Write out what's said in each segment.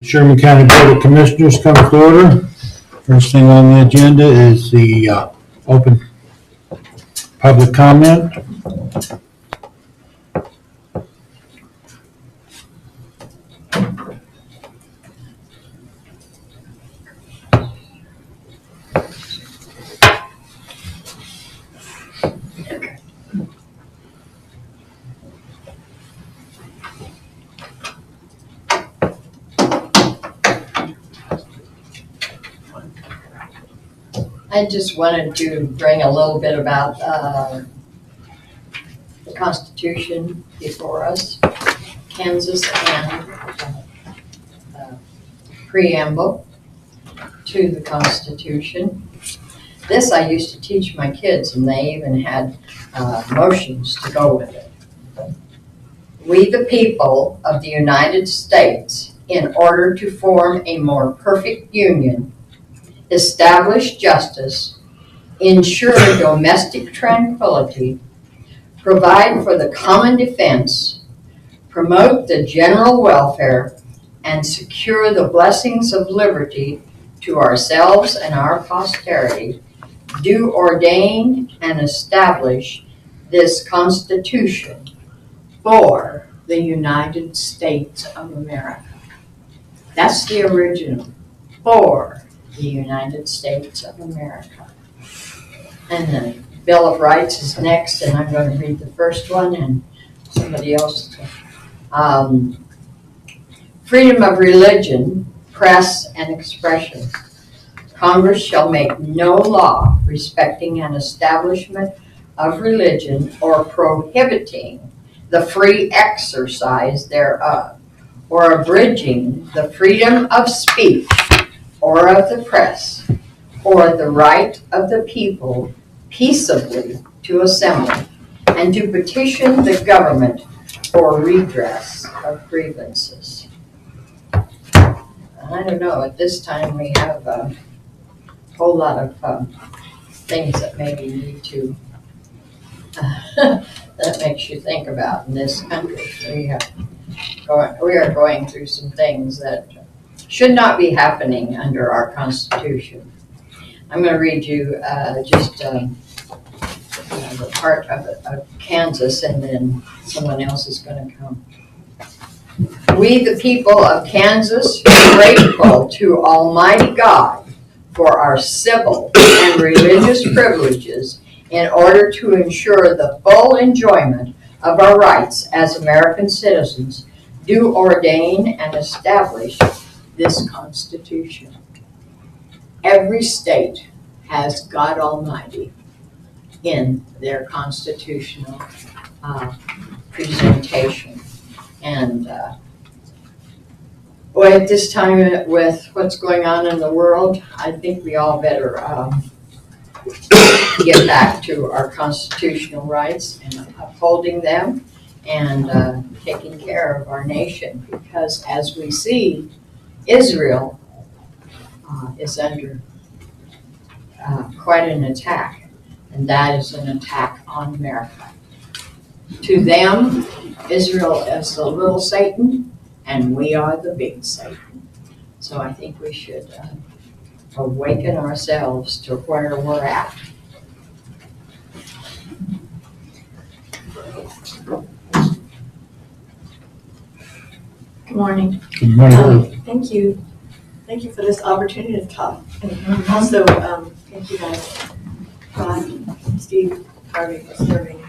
Sherman County Board of Commissioners come to order. First thing on the agenda is the open public comment. I just wanted to bring a little bit about the Constitution before us, Kansas, and preamble to the Constitution. This I used to teach my kids, and they even had motions to go with it. We, the people of the United States, in order to form a more perfect union, establish justice, ensure domestic tranquility, provide for the common defense, promote the general welfare, and secure the blessings of liberty to ourselves and our posterity, do ordain and establish this Constitution for the United States of America. That's the original, for the United States of America. And the Bill of Rights is next, and I'm going to read the first one, and somebody else. Freedom of religion, press, and expression. Congress shall make no law respecting an establishment of religion or prohibiting the free exercise thereof, or abridging the freedom of speech or of the press, or the right of the people peaceably to assemble and to petition the government for redress of grievances. I don't know, at this time we have a whole lot of things that maybe need to, that makes you think about in this country. We are going through some things that should not be happening under our Constitution. I'm going to read you just the part of Kansas, and then someone else is going to come. We, the people of Kansas, are grateful to Almighty God for our civil and religious privileges in order to ensure the full enjoyment of our rights as American citizens, do ordain and establish this Constitution. Every state has God Almighty in their constitutional presentation. And boy, at this time with what's going on in the world, I think we all better get back to our constitutional rights and upholding them and taking care of our nation, because as we see, Israel is under quite an attack, and that is an attack on America. To them, Israel is the little Satan, and we are the big Satan. So I think we should awaken ourselves to where we're at. Good morning. Good morning. Thank you. Thank you for this opportunity to talk. And also, thank you guys, Ron, Steve, Harvey, for serving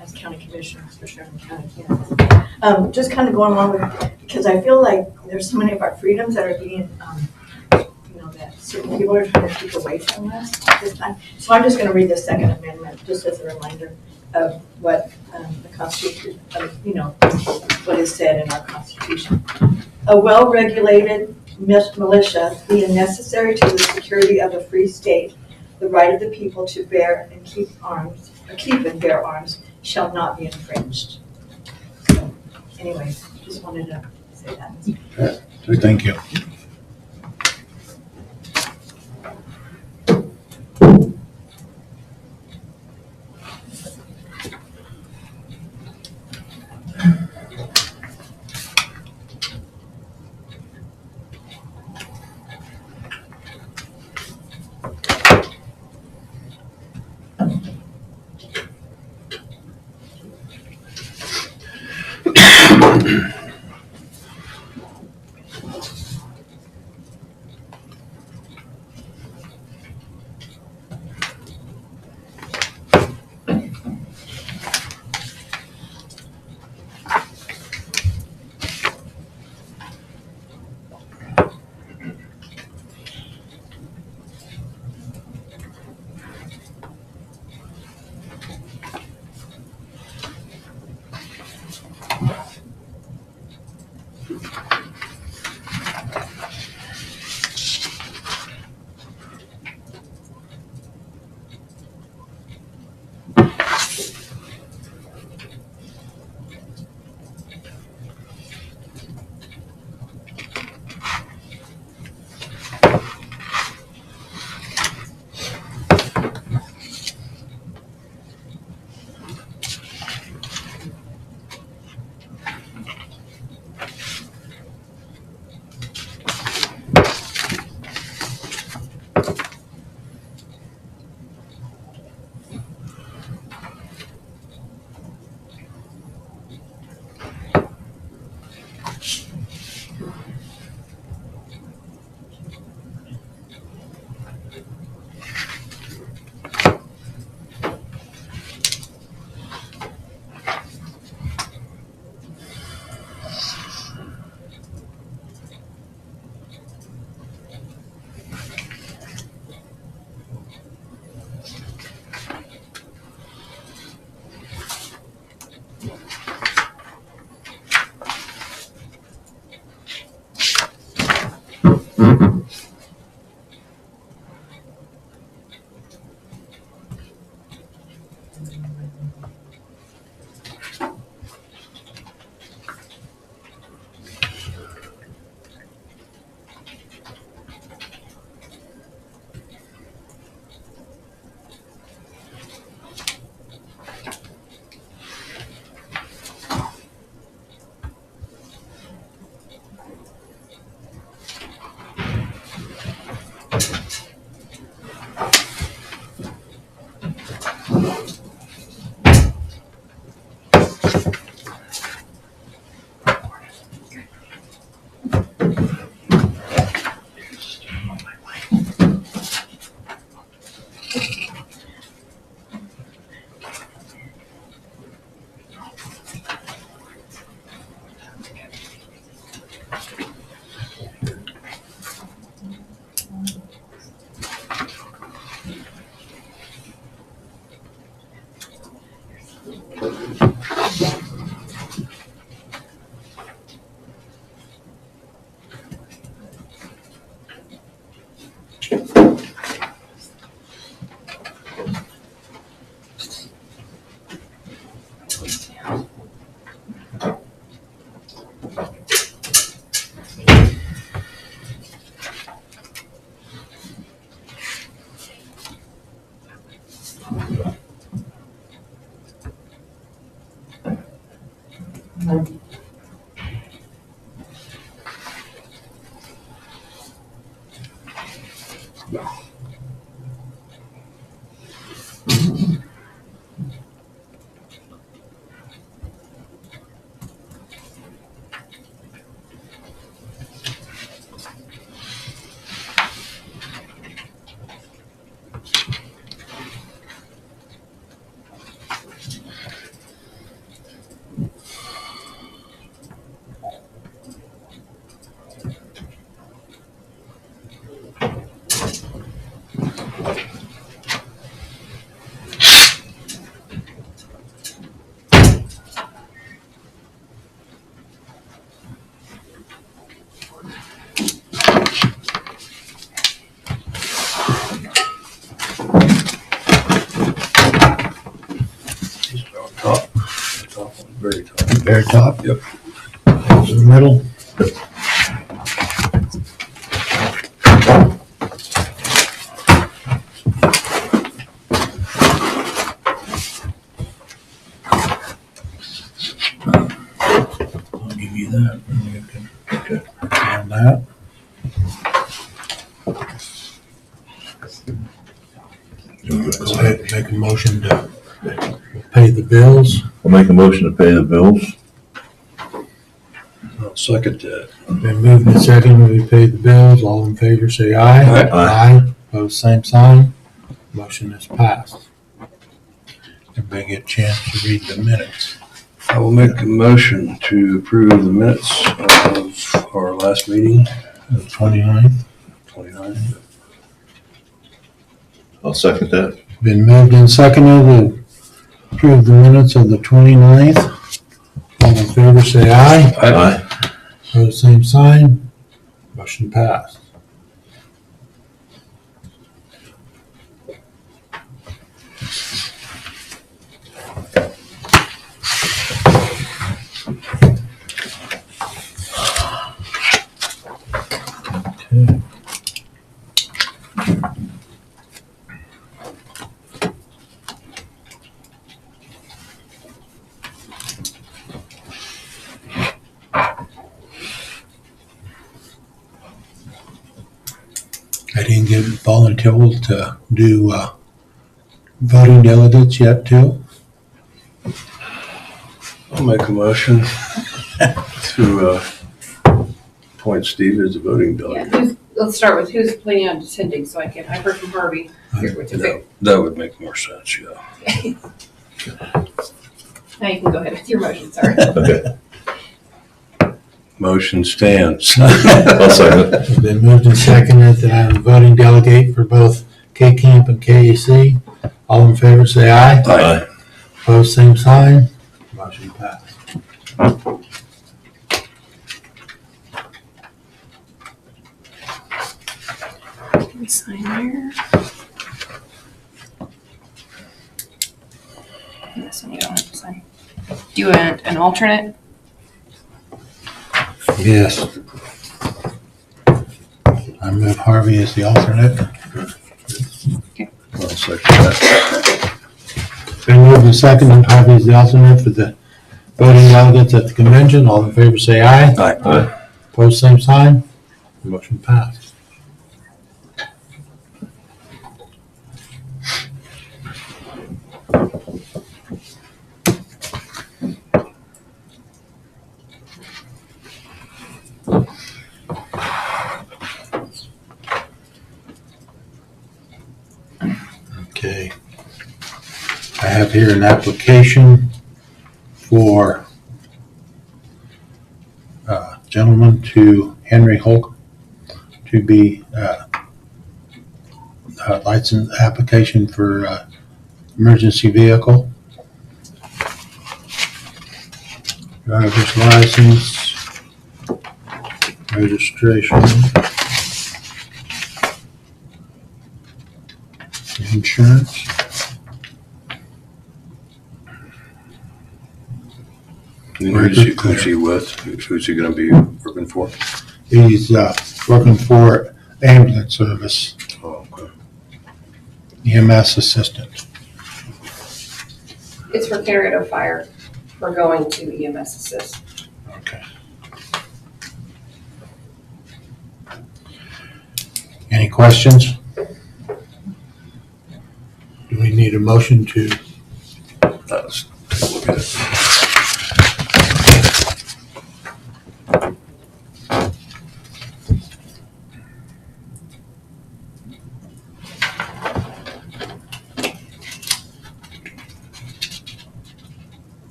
as county commissioners for Sherman County, Kansas. Just kind of going along with it, because I feel like there's so many of our freedoms that are being, that certain people are trying to take away from us at this time. So I'm just going to read the Second Amendment just as a reminder of what the Constitution, what is said in our Constitution. A well-regulated militia being necessary to the security of a free state, the right of the people to bear and keep and bear arms shall not be infringed. So, anyway, just wanted to say that. Thank you. Pear top? Yep. In the middle? I'll give you that, and you can on that. Go ahead and make a motion to pay the bills. I'll make a motion to pay the bills. I'll second that. Been moved and seconded, we pay the bills. All in favor, say aye. Aye. Aye. Opposed, same sign. Motion is passed. Everybody get a chance to read the minutes. I will make a motion to approve the minutes of our last meeting, The 29th. 29th. I'll second that. Been moved and seconded to approve the minutes of the 29th. All in favor, say aye. Aye. Opposed, same sign. Motion passed. Okay. I didn't get volunteered to do voting delegates yet, too. I'll make a motion to appoint Steve as a voting Yeah, delegate. let's start with who's planning on attending, so I've heard from Harvey. Here, which is it. That would make more sense, yeah. Now you can go ahead with your motion, sorry. Okay. Motion stands. I'll second it. It's been moved and seconded that I'm a voting delegate for both K-Camp and KAC. All in favor, say aye. Aye. Opposed, same sign. Motion passed. Can we sign there? This one you don't have to sign. Do you want an alternate? Yes. I move Harvey as the alternate. I'll second that. Been moved and seconded, Harvey is the alternate for the voting delegates at the convention. All in favor, say aye. Aye. Opposed, same sign. Motion passed. Okay. I have here an application for gentleman to Henry Holcomb to be license application for emergency vehicle. Driver's license, registration, insurance. Who's he with? Who's he gonna be working for? He's working for ambulance service, Oh, okay. EMS assistant. It's for Carriedo Fire. We're going to EMS Assist. Okay. Any questions? Do we need a motion to, Let's take a look at it.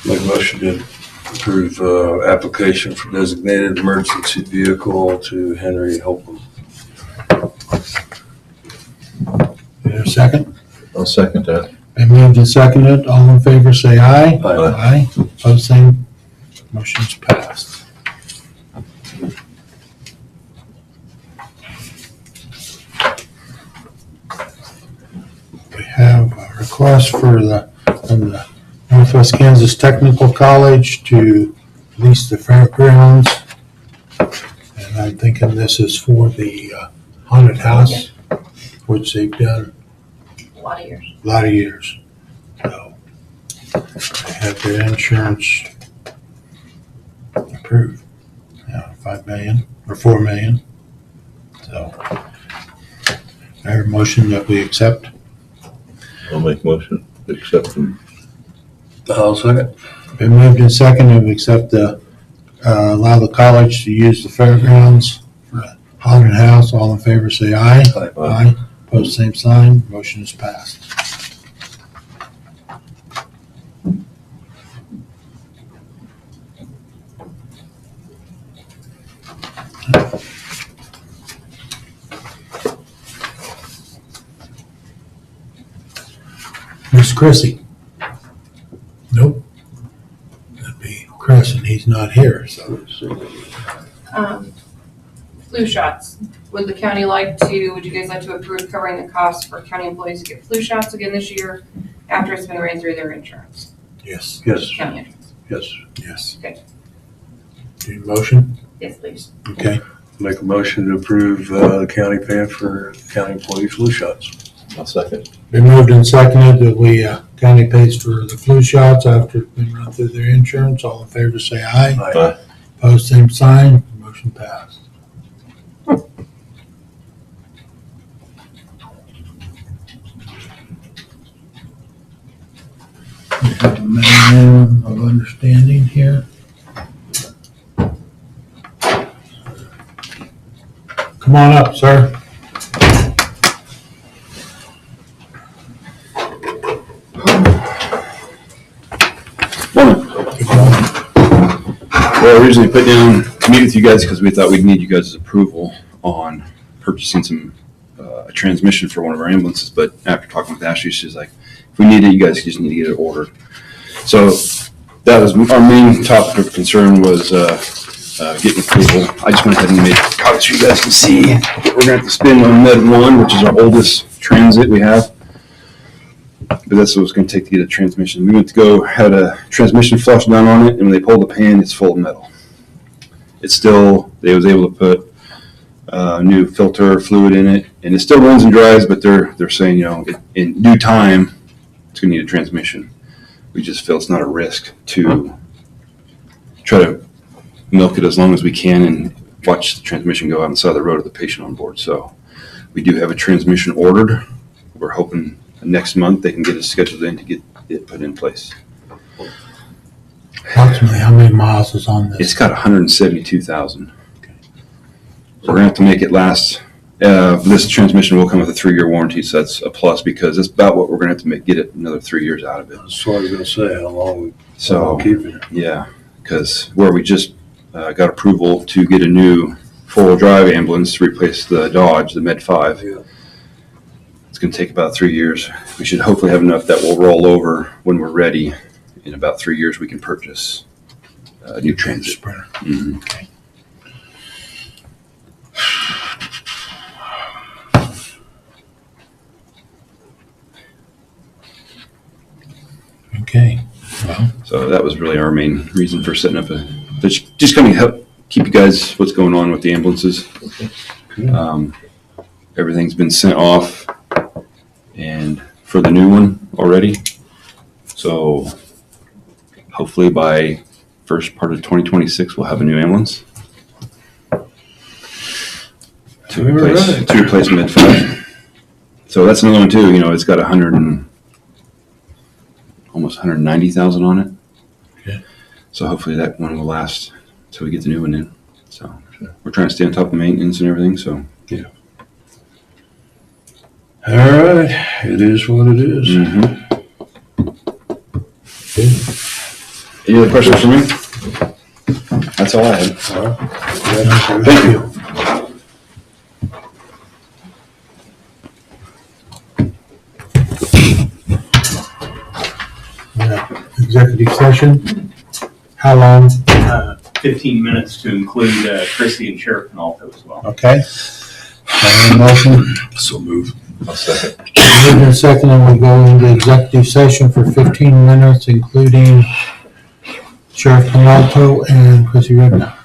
Make a motion to approve application for designated emergency vehicle to Henry Holcomb. is there a second? I'll second that. Been moved and seconded. All in favor, say aye. Aye. Aye. Opposed, same. Motion's passed. We have a request from the Northwest Kansas Technical College to lease the fairgrounds. And I'm thinking this is for the haunted house, which they've done A lot of years. a lot of years. So they have their insurance approved. Yeah, 5 million or 4 million. So I have a motion that we accept. I'll make motion to accept them. I'll second. Been moved and seconded, we accept allow the college to use the fairgrounds for a haunted house. All in favor, say aye. Aye. Aye. Opposed, same sign. Motion is passed. Miss Chrissy? Nope. That'd be Chris, and he's not here, so. Flu shots. Would you guys like to approve covering the cost for county employees to get flu shots again this year after it's been ran through their insurance? Yes. Yes, County insurance. yes. Yes. Okay. Need a motion? Yes, please. Okay. Make a motion to approve the county paying for county employee flu shots. I'll second. Been moved and seconded that we, county pays for the flu shots after it's been run through their insurance. All in favor, say aye. Aye. Opposed, same sign. Motion passed. We have a memorandum of understanding here. Come on up, sir. Well, originally put down to meet with you guys because we thought we'd need you guys' approval on purchasing some a transmission for one of our ambulances. But after talking with Ashley, she's like, if we need it, you guys just need to get it ordered. So that was our main topic of concern was getting approval. I just went ahead and made copies so you guys can see what we're gonna have to spend on Med 1, which is our oldest transit we have. But that's what it's going to take to get a transmission. We went to go, had a transmission flush done on it, and when they pulled the pan, it's full of metal. It's still, they was able to put new filter fluid in it, and it still runs and dries, but they're saying, you know, in due time, it's going to need a transmission. We just feel it's not a risk to try to milk it as long as we can and watch the transmission go out on the side of the road with the patient on board. So we do have a transmission ordered. We're hoping next month they can get it scheduled in to get it put in place. Approximately how many miles is on this? It's got 172,000. So we're gonna have to make it last. This transmission will come with a 3-year warranty, so that's a plus because it's about what we're gonna have to get it another 3 years out of it. That's what I was gonna say, how long we So keep it. yeah, because where we just got approval to get a new 4-wheel drive ambulance to replace the Dodge, the Med 5. Yeah. It's going to take about 3 years. We should hopefully have enough that will roll over when we're ready. In about 3 years, we can purchase a new transit. Sprinter. Mhm. Okay. Well, So that was really our main reason for setting up just kind of help keep you guys what's going on with the ambulances. Everything's been sent off and for the new one already. So hopefully by first part of 2026, we'll have a new ambulance to replace Med 5. So that's another one too. You know, it's got almost 190,000 on it. Okay. So hopefully that one will last until we get the new one in. So we're trying to stay on top of maintenance and everything. So Yeah. All right, it is what it is. Any other questions for me? That's all I had. All right. Thank you. session? How long? 15 minutes to include Chrissy and Sheriff Penalto as well. Okay. Have a motion? So move. I'll second. Moved and seconded, we go into executive session for 15 minutes, including Sheriff Penalto and Chrissy Redna.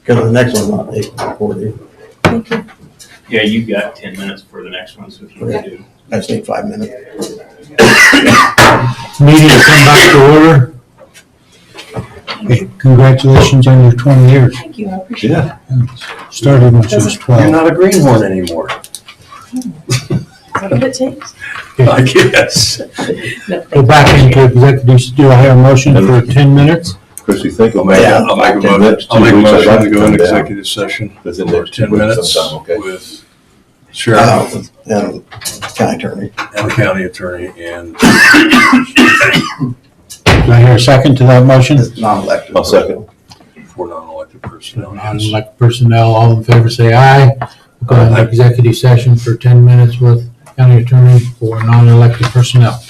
Because the next one's not 8:40. Yeah, you've got 10 minutes for the next one, so if you can do. I just need 5 minutes. Meeting will come back to order. Hey, congratulations on your 20 years. Thank you, I appreciate it. Yeah, Started when she was you're 12. not a greenhorn anymore, Is that what it takes? I guess. Go back into executive, do I have a motion for 10 minutes? Chris, you think? I'll make Yeah. a motion to go into executive session Within for next 2 10 weeks minutes sometime, okay? with sheriff And county attorney. and county attorney and Do I hear a second to that motion? It's non-elected. I'll second. for non-elected personnel. Non-elected personnel, all in favor say aye. We'll go into executive session for 10 minutes with county attorney for non-elected personnel.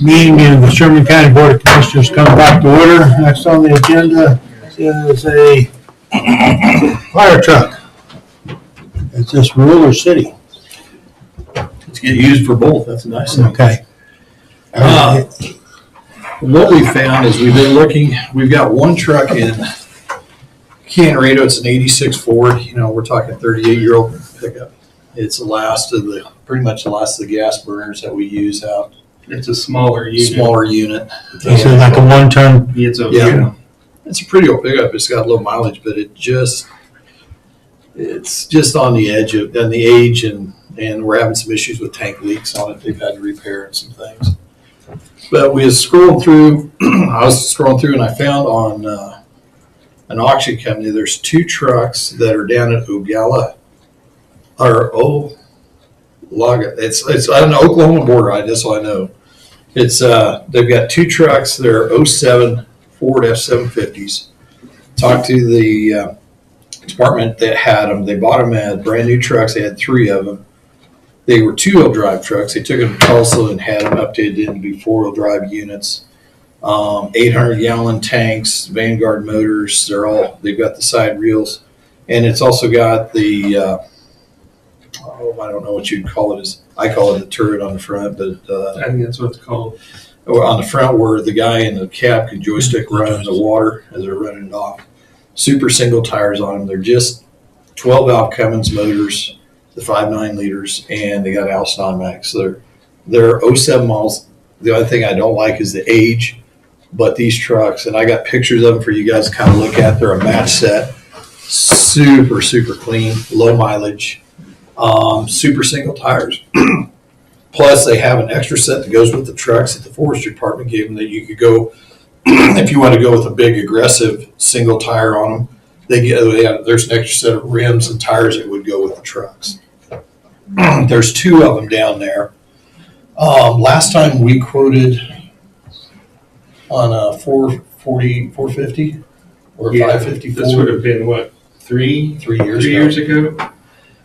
Meeting of the Sherman County Board of Commissioners coming back to order. Next on the agenda is a fire truck. Is this rural or city? It's get used for both, that's a nice thing. Okay. What we found is we've been looking, we've got one truck in Canarado, it's an 86 Ford, we're talking 38-year-old pickup. It's pretty much the last of the gas burners that we use out. It's a smaller unit. Smaller unit. This is like a 1-ton. It's a, Yeah. It's a pretty old pickup, it's got low mileage, but it's just on the edge of, and the age, and we're having some issues with tank leaks on it, they've had to repair some things. But we was scrolling through, I was scrolling through and I found on an auction company, there's 2 trucks that are down at Ogala, or Olaga. It's on the Oklahoma border, that's all I know. It's they've got 2 trucks, they're 07 Ford F-750s. Talked to the department that had them, they bought them as brand new trucks, they had 3 of them. They were 2-wheel drive trucks. They took them to Tulsa and had them updated into be 4-wheel drive units. 800-gallon tanks, Vanguard motors. They've got the side reels, and it's also got the I don't know what you'd call it. I call it a turret on the front, but I think that's what it's called. on the front where the guy in the cab can joystick run the water as they're running it off. Super single tires on them. They're just 12-valve Cummins motors, the 5.9 liters, and they got Allison automatic. So they're 07 models. The only thing I don't like is the age, but these trucks, and I got pictures of them for you guys to kind of look at. They're a match set, super, super clean, low mileage, super single tires. Plus, they have an extra set that goes with the trucks that the forestry department gave them that you could go, if you want to go with a big, aggressive single tire on them, there's an extra set of rims and tires that would go with the trucks. There's 2 of them down there. Last time we quoted on a 450 or 550 This would Ford have been what, 3 years ago ago?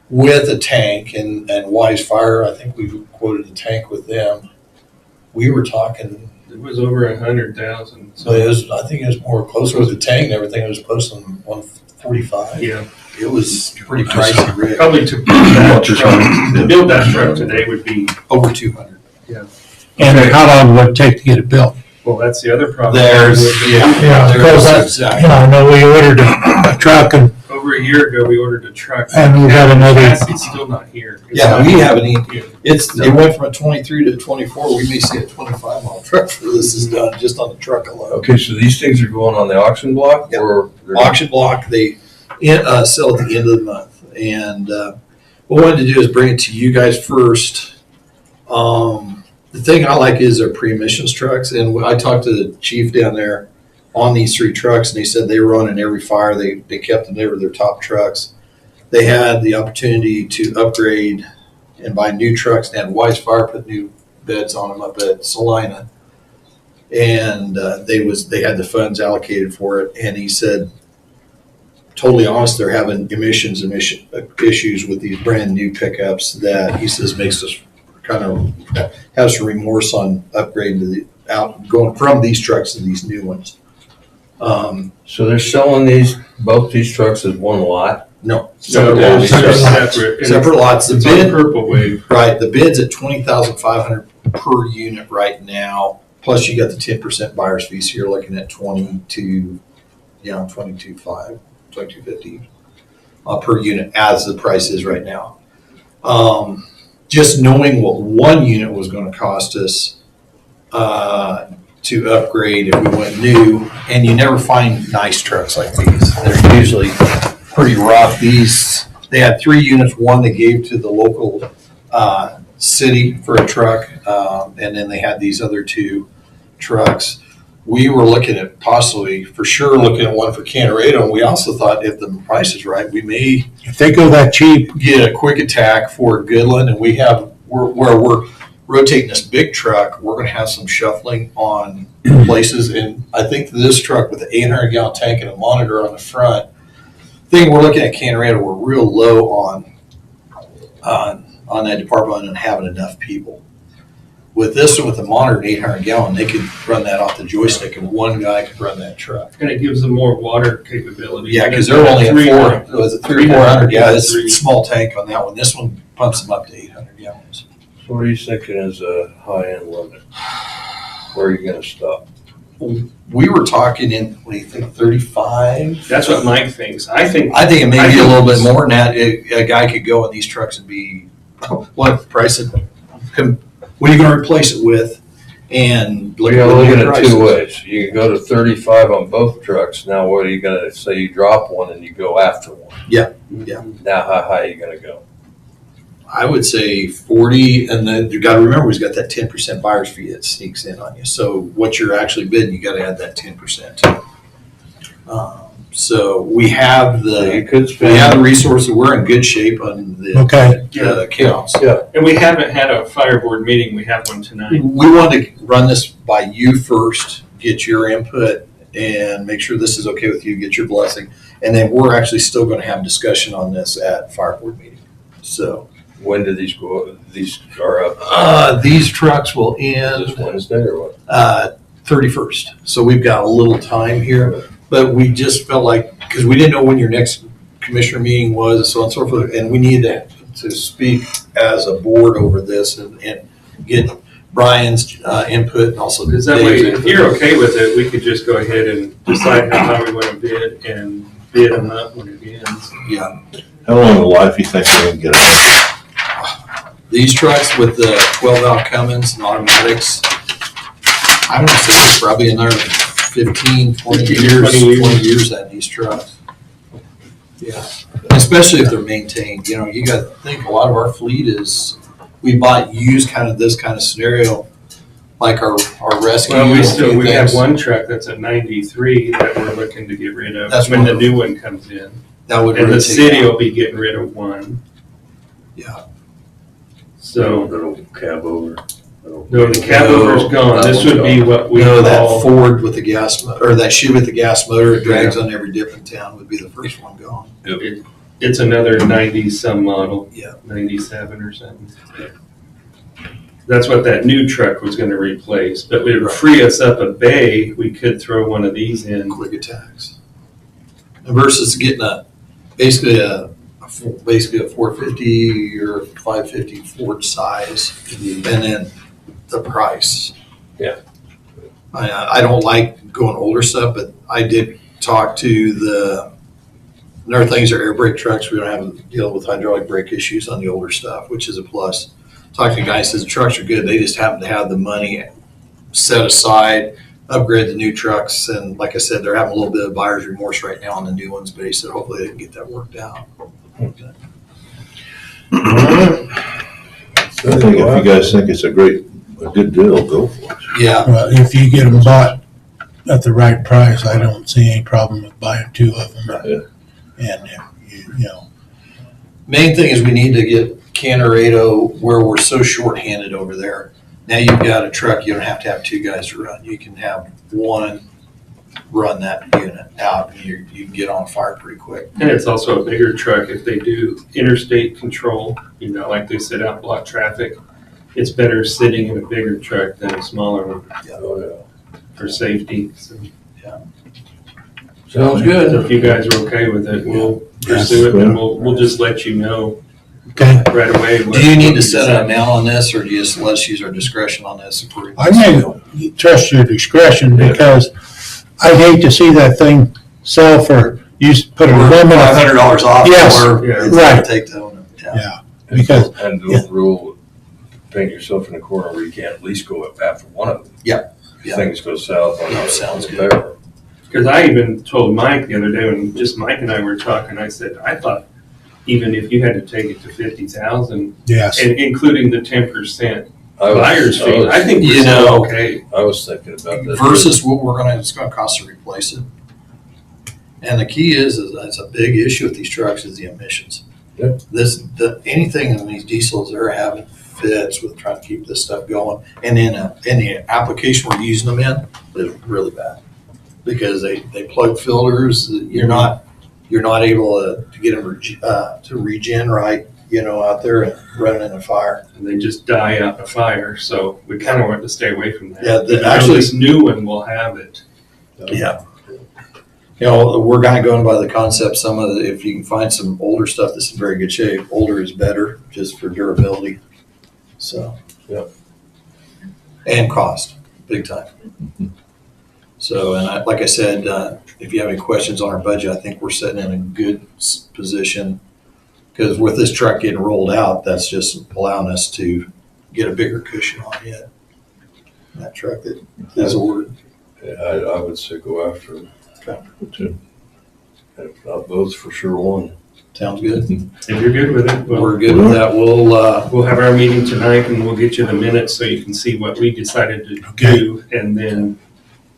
with a tank and Wise Fire. I think we quoted a tank with them. We were talking. It was over 100,000. So I think it was more closer with the tank and everything. It was close to 145. Yeah, It was pretty pricey, Rick. probably to build that truck today would be, Over 200. And how long would it take to get it built? well, that's the other problem. Yeah, because Exactly. I know we ordered a truck and Over a year ago, we ordered a truck. And we got another- Chassis's still not here. It's Yeah, not we here. haven't even, it went from a 23 to a 24. We may see a 25 mile truck for this is done just on the truck alone. Okay, so these things are going on the auction block Yep. or? they're- Auction block, they sell at the end of the month. And what I wanted to do is bring it to you guys first. The thing I like is their pre-emissions trucks. And when I talked to the chief down there on these 3 trucks, and he said they were on in every fire. They kept them. They were their top trucks. They had the opportunity to upgrade and buy new trucks, and had Wise Fire put new beds on them up at Salina. And they had the funds allocated for it. And he said, totally honest, they're having emissions issues with these brand new pickups that he says makes us kind of have some remorse on upgrading going from these trucks to these new ones. So they're selling both these trucks as one lot? No, So they're separate. separate lots. The It's on bid, Purple Wave. right? The bid's at $20,500 per unit right now. Plus, you got the 10% buyer's fee, so you're looking at 2250 per unit as the price is right now. Just knowing what one unit was going to cost us to upgrade if we went new, and you never find nice trucks like these. They're usually pretty rough. They had 3 units. One they gave to the local city for a truck, and then they had these other 2 trucks. We were looking at possibly, for sure, looking at one for Canarado, and we also thought if the price is right, we may if they go that cheap, get a quick attack for Goodland, and we're rotating this big truck, we're going to have some shuffling on places. And I think this truck with the 800-gallon tank and a monitor on the front, thing we're looking at Canarado, we're real low on that department and having enough people. With this one, with the modern 800 gallon, they could run that off the joystick and one guy could run that truck. And it gives them more water capability. Yeah, because they're only at was it 300 or 400? Yeah, it's a Three. small tank on that one. This one pumps them up to 800 gallons. So what are you thinking is a high-end limit? Where are you gonna stop? We were talking in, what do you think, 35? That's what Mike thinks. I think I think it may I be a think little bit it's- more than that. A guy could go in these trucks and be, what price it, what are you gonna replace it with? And look You're at gonna the look new at it prices. two ways. You can go to 35 on both trucks. Now what are you gonna say? You drop one and you go after one. Yeah. Now how high are you gonna go? I would say 40, and then you gotta remember, he's got that 10% buyer's fee that sneaks in on you. So what you're actually bidding, you gotta add that 10% to. So we have So you the, could we have the spend. resources. We're in good shape on the Okay. accounts. And we haven't had a fire board meeting. We have one tonight. We wanted to run this by you first, get your input, and make sure this is okay with you, get your blessing. And then we're actually still gonna have discussion on this at fire board meeting. So, When do these go? These are up these trucks will end, this Wednesday or what? 31st. So we've got a little time here, but we just felt like, because we didn't know when your next commissioner meeting was, so on and so forth, and we needed to speak as a board over this and get Brian's input and also Because that way, Dave's if you're input. okay with it, we could just go ahead and decide how high we want to bid and bid them up when it ends. Yeah. How long a life you think you're gonna get it? These trucks with the 12 valve Cummins and automatics, I don't know, it's probably another 15, 20 years, 20 years at these trucks. Yeah, especially if they're maintained, you know, you got to think a lot of our fleet is, we bought used kind of this kind of scenario, like our rescue. Well, and we have things. one truck that's a 93 that we're looking to get rid of That's when the one. new one comes in. That would And the really city take out. will be getting rid of one. Yeah. So, Little cab over. no, the cab over's gone. This would be what we No, that call, Ford with the gas, or that Chevy with the gas motor, it drags on every dip in town would be the first one gone. it's another 90-some model. Yeah. 97 or something. That's what that new truck was gonna replace, but it would Right. free us up a bay. We could throw one of these in. Quick attacks. Versus getting basically a 450 or 550 Ford size, and then the price. Yeah. I don't like going older stuff, but I did talk to another things are air brake trucks. We don't have to deal with hydraulic brake issues on the older stuff, which is a plus. Talked to the guy, says the trucks are good. They just happen to have the money set aside, upgrade the new trucks. And like I said, they're having a little bit of buyer's remorse right now on the new ones, but he said hopefully they can get that worked out. I think if you guys think it's a good deal, go for it. Yeah, Well, if you get them bought at the right price, I don't see any problem with buying two of them. Yeah. And if you know, main thing is we need to get Canarado where we're so short-handed over there. Now you've got a truck, you don't have to have two guys to run. You can have one run that unit out and you can get on fire pretty quick. And it's also a bigger truck if they do interstate control, you know, like they sit out block traffic. It's better sitting in a bigger truck than a smaller one Oh, yeah. for safety. So Sounds good. if you guys are okay with it, we'll pursue it and we'll just let you know okay, right away. Do you need to set up now on this or do you just let us use our discretion on this? If we're- I may trust your discretion because I hate to see that thing sell for, you put a We're limit of, $500 off. Yes, or yeah, it's right. gonna take the owner. Yeah. yeah, because, And don't rule, paint yourself in a corner where you can't at least go up after one of them. Yeah. If things go south on No, the sounds on the good. barrel. Because I even told Mike the other day when just Mike and I were talking, I said, I thought even if you had to take it to 50,000, yes, and including the 10% I was- buyer's fee, was- I think we're You know, still okay. I was thinking about that. Versus what it's gonna cost to replace it. And the key is it's a big issue with these trucks is the emissions. Yeah. Anything in these diesels they're having fits with trying to keep this stuff going. And in the application we're using them in, is really bad. Because they plug filters, you're not able to get them to regen right. out there and running in a fire. And they just die out in a fire, so we kind of want to stay away from that. Yeah, Even though actually- this new one will have it. Yeah. We're kind of going by the concept, if you can find some older stuff that's in very good shape, older is better, just for durability. So. Yep. And cost, big time. So, like I said, if you have any questions on our budget, I think we're sitting in a good position. Because with this truck getting rolled out, that's just allowing us to get a bigger cushion on it. That truck that is ordered. Yeah, I would say go after them. Okay. Two. If not both, for sure one. Sounds good. If you're good with it, We're good with that. we'll have our meeting tonight and we'll get you the minutes so you can see what we decided to do. And then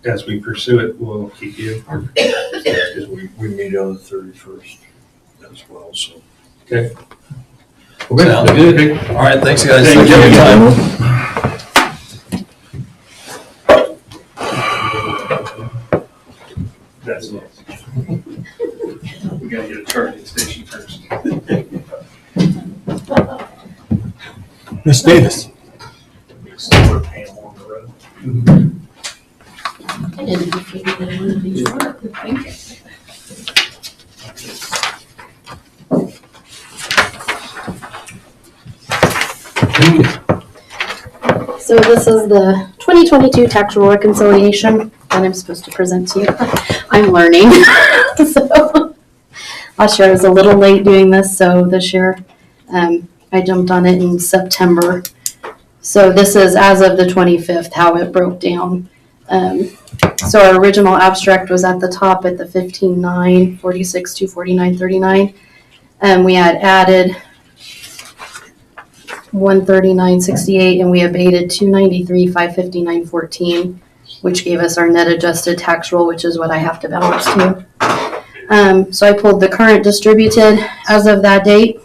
as we pursue it, we'll keep you. Because we meet on the 31st as well, so. Okay. Sounds good. All right, thanks, guys. Thank Thanks for your you. time. That's it. We gotta get a charging station first. Ms. Davis. I didn't figure that one of these work. Thank you. So this is the 2022 tax roll reconciliation that I'm supposed to present to you. I'm learning. So last year I was a little late doing this, so this year I jumped on it in September. So this is as of the 25th, how it broke down. So our original abstract was at the top at the 15.9, 46, 249, 39. We had added 139.68 and we abated 293, 559.14, which gave us our net adjusted tax roll, which is what I have to balance to. So I pulled the current distributed as of that date,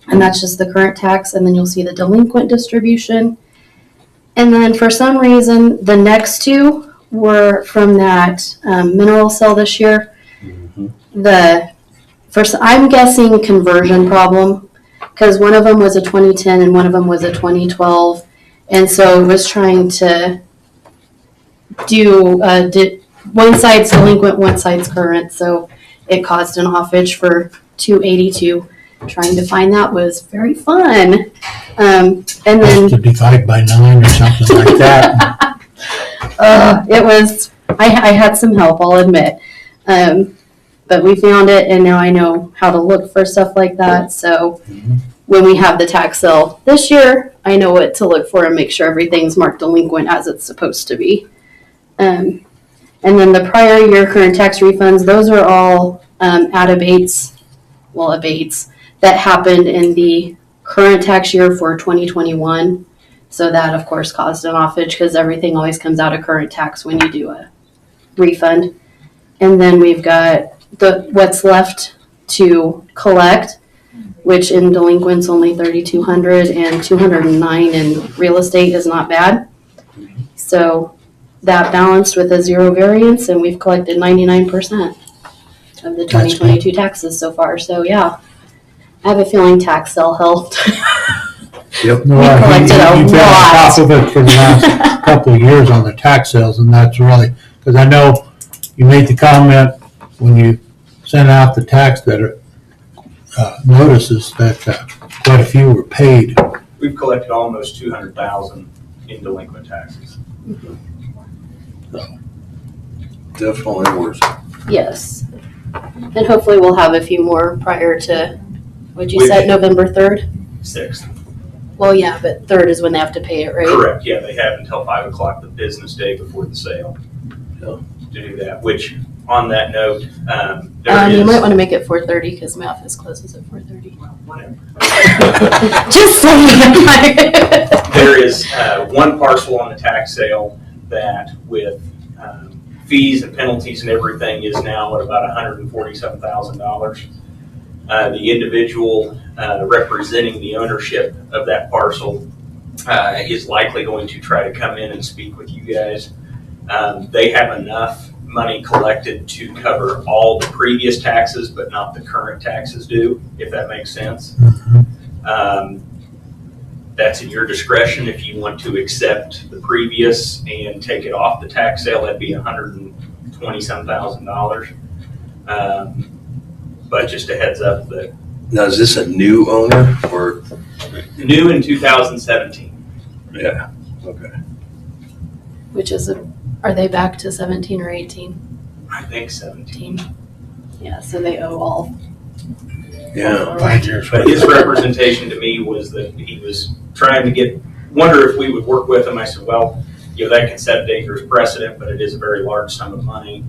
and that's just the current tax, and then you'll see the delinquent distribution. And then for some reason, the next two were from that mineral sale this year. I'm guessing conversion problem, because one of them was a 2010 and one of them was a 2012. And so it was trying to do, one side's delinquent, one side's current. So it caused an offage for 282. Trying to find that was very fun. And then To divide by 9 or something like that. it was, I had some help, I'll admit. But we found it, and now I know how to look for stuff like that. So when we have the tax sale this year, I know what to look for and make sure everything's marked delinquent as it's supposed to be. And then the prior year current tax refunds, those are all abates that happened in the current tax year for 2021. So that, of course, caused an offage because everything always comes out of current tax when you do a refund. And then we've got what's left to collect, which in delinquents only 3,200 and 209 in real estate is not bad. So that balanced with a zero variance, and we've collected 99% of the 2022 taxes so far. So yeah, I have a feeling tax sale helped. Yep. No, We collected a you've been on lot. top of it for the last couple of years on the tax sales, and that's really, because I know you made the comment when you sent out the tax that notices that quite a few were paid. We've collected almost 200,000 in delinquent taxes. Definitely worth it. Yes. And hopefully we'll have a few more prior to, what'd you Which- say, November 3rd? 6th. Well, yeah, but 3rd is when they have to pay it, right? Correct, yeah, they have until 5 o'clock the business day before the sale Yeah. to do that, which, on that note, there is. You might want to make it 4:30 because my office closes at 4:30. Well, whatever. Just saying. There is one parcel on the tax sale that with fees and penalties and everything is now at about $147,000. The individual representing the ownership of that parcel is likely going to try to come in and speak with you guys. They have enough money collected to cover all the previous taxes, but not the current taxes due, if that makes sense. That's at your discretion. If you want to accept the previous and take it off the tax sale, that'd be $120,000. But just a heads up that Now, is this a new owner or? new in 2017. Yeah, okay. Which is, are they back to 17 or 18? I think 17. Yeah, so they owe all. Yeah. 5 years. But his representation to me was that he was trying to wonder if we would work with him. I said, well, that can set a dangerous precedent, but it is a very large sum of money.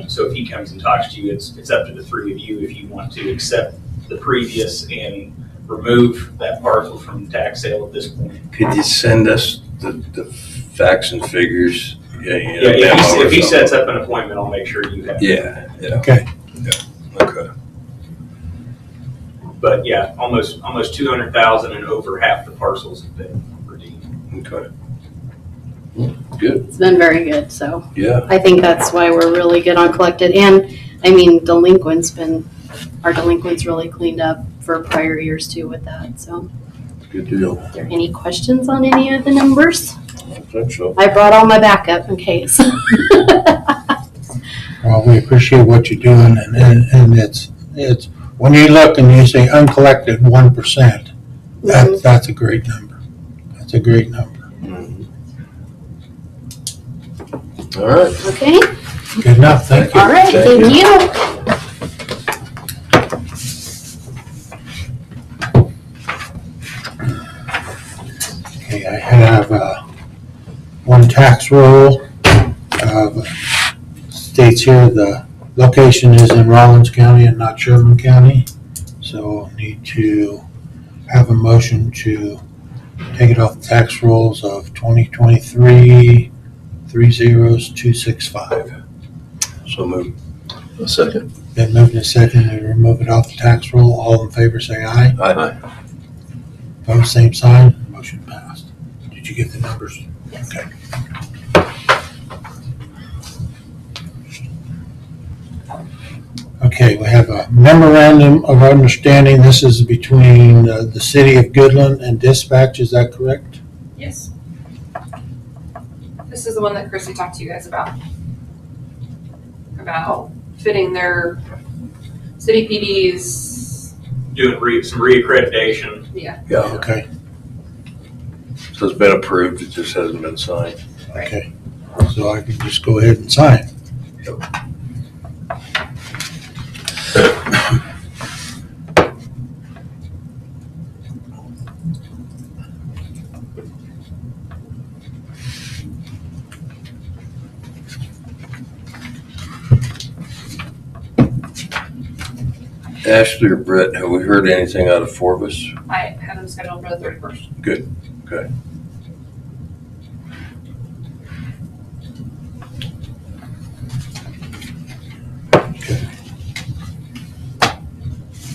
So if he comes and talks to you, it's up to the three of you if you want to accept the previous and remove that parcel from the tax sale at this point. Could you send us the facts and figures? Yeah, if he sets up an appointment, I'll make sure you have it. Yeah, yeah. Okay. Okay. But yeah, almost 200,000 and over half the parcels have been redeemed. Okay. Good. It's been very good, so Yeah. I think that's why we're really good on collected. And, I mean, our delinquents really cleaned up for prior years too with that, so. Good deal. Are there any questions on any of the numbers? I think so. I brought all my backup in case. Well, we appreciate what you're doing, and it's, when you look and you say uncollected 1%, that's a great number. That's a great number. All right. Okay, Good enough, thank you. all right, Thank thank you. Okay, I have one tax roll. States here the location is in Rollins County and not Sherman County. So I need to have a motion to take it off the tax rolls of 2023 30265. So move. A second. Been moved and seconded to remove it off the tax roll. All in favor say aye. Aye. Opposed, same sign. Motion passed. Did you get the numbers? Yes. Okay. Okay, we have a memorandum of understanding. This is between the city of Goodland and Dispatch, is that correct? Yes. This is the one that Chrissy talked to you guys about fitting their city PDs. Doing some reaccreditation. Yeah. Yeah. Okay, So it's been approved, it just hasn't been signed. okay. So I can just go ahead and sign. Ashley or Brett, have we heard anything out of Forbes? I have them scheduled for the 31st. Good, okay.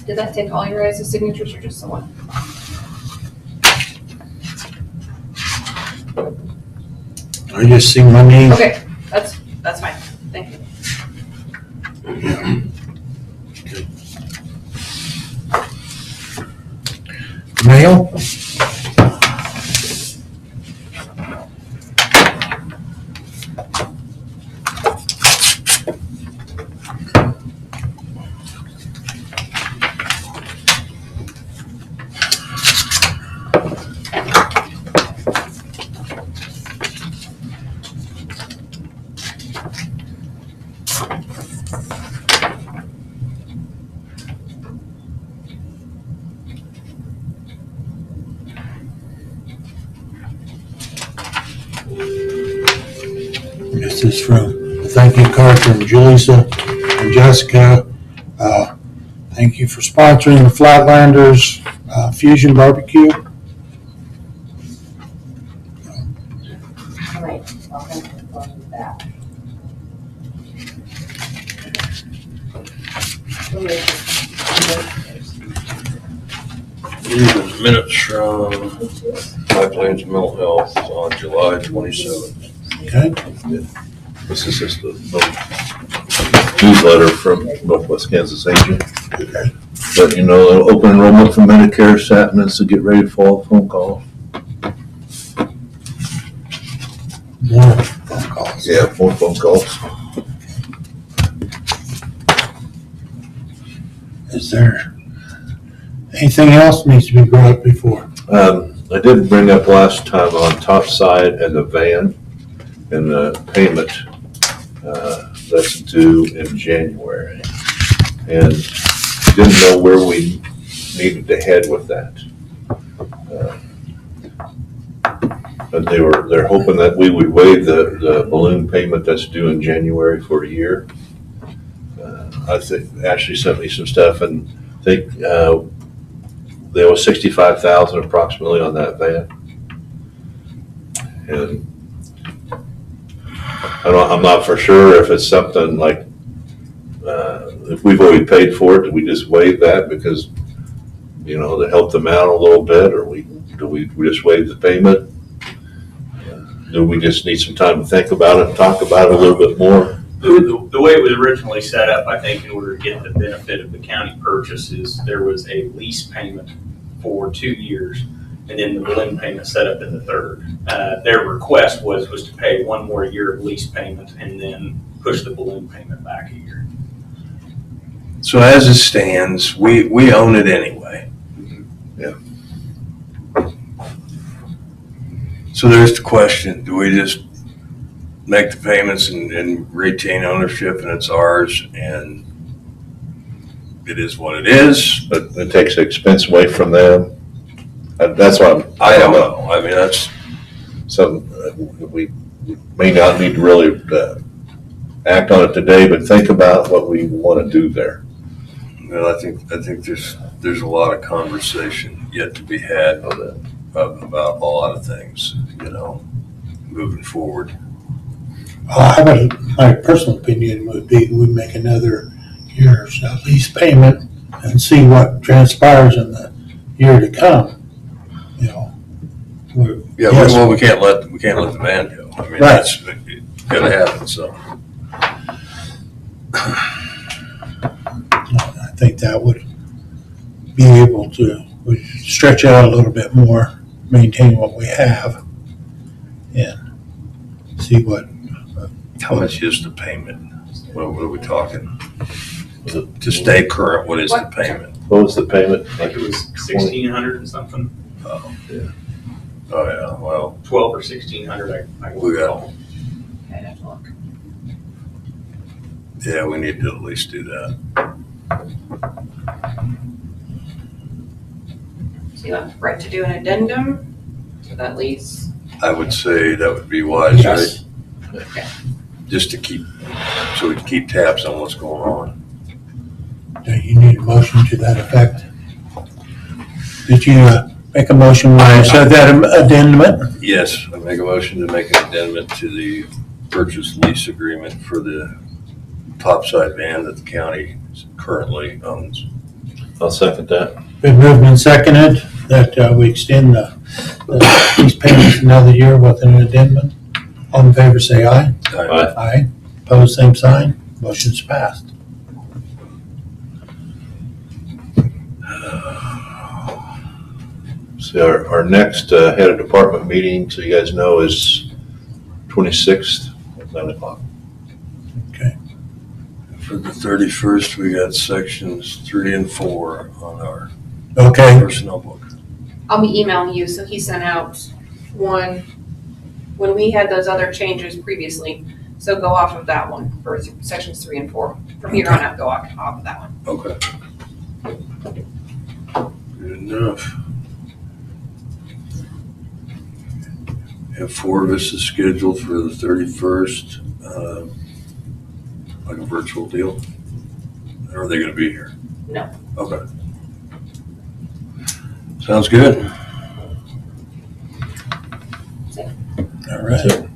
Did that take all your guys' signatures or just the one? I just see my name. Okay, that's fine. Thank you. Mail? This is from a thank you card from Julissa and Jessica. Thank you for sponsoring the Flatlanders Fusion Barbecue. Right, I'll have to go to that. These are the minutes from High Plains Mental Health on July 27th. Okay, This is just the newsletter from Northwest Kansas Agent. okay. But, you know, open enrollment for Medicare is happening, so get ready for all the phone calls. More phone calls. Yeah, more phone calls. Is there anything else needs to be brought up before? I did bring up last time on top side and the van and the payment that's due in January. And didn't know where we needed to head with that. But they're hoping that we would waive the balloon payment that's due in January for a year. I think Ashley sent me some stuff and I think there was $65,000 approximately on that van. And I'm not for sure if it's something like, if we've already paid for it, do we just waive that because, you know, to help them out a little bit, or do we just waive the payment? Do we just need some time to think about it and talk about it a little bit more? The way it was originally set up, I think in order to get the benefit of the county purchases, there was a lease payment for 2 years and then the balloon payment set up in the third. Their request was to pay 1 more year of lease payment and then push the balloon payment back a year. So as it stands, we own it anyway. Yeah. So there's the question, do we just make the payments and retain ownership and it's ours and it is what it is? But it takes the expense away from them. That's what I don't know. I mean, that's something we may not need to really act on it today, but think about what we want to do there. Well, I think there's a lot of conversation yet to be had about a lot of things, you know, moving forward. Well, my personal opinion would be we make another year's lease payment and see what transpires in the year to come. You know. Yeah, Yes. well, we can't let the van go. I mean, Right. that's gonna happen. So. I think that would be able to stretch out a little bit more, maintain what we have, and see what. How much is the payment? What are we talking? To stay current, what is the payment? What was the payment? I think it was 1,600 and something. Oh, yeah. Oh, yeah, well. 12 or 1,600, I We got- recall. I'd have to look. Yeah, we need to at least do that. So you have right to do an addendum to that lease? I would say that would be wise, Yes. right? Okay. Just to keep, so we can keep tabs on what's going on. Do you need a motion to that effect? Did you make a motion when I said that addendum? Yes, I make a motion to make an addendum to the purchase lease agreement for the topside van that the county currently owns. I'll second that. Been moved and seconded that we extend the lease payments another year with an addendum. All in favor, say aye. Aye. Aye. Opposed, same sign. Motion's passed. So our next head of department meeting, so you guys know, is 26th at 9 o'clock. For the 31st, we got sections 3 and 4 on our Okay. personnel book. I'll be emailing you, so he sent out one when we had those other changes previously. So go off of that one for sections 3 and 4. From here on out, go off of that one. Okay. Good enough. Have 4 of us is scheduled for the 31st, like a virtual deal? Or are they gonna be here? No. Okay. Sounds good. All right.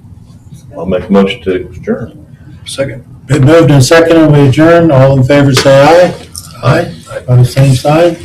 I'll make a motion to adjourn. Second. Been moved and seconded, we adjourn. All in favor, say aye. Aye. Opposed, same sign.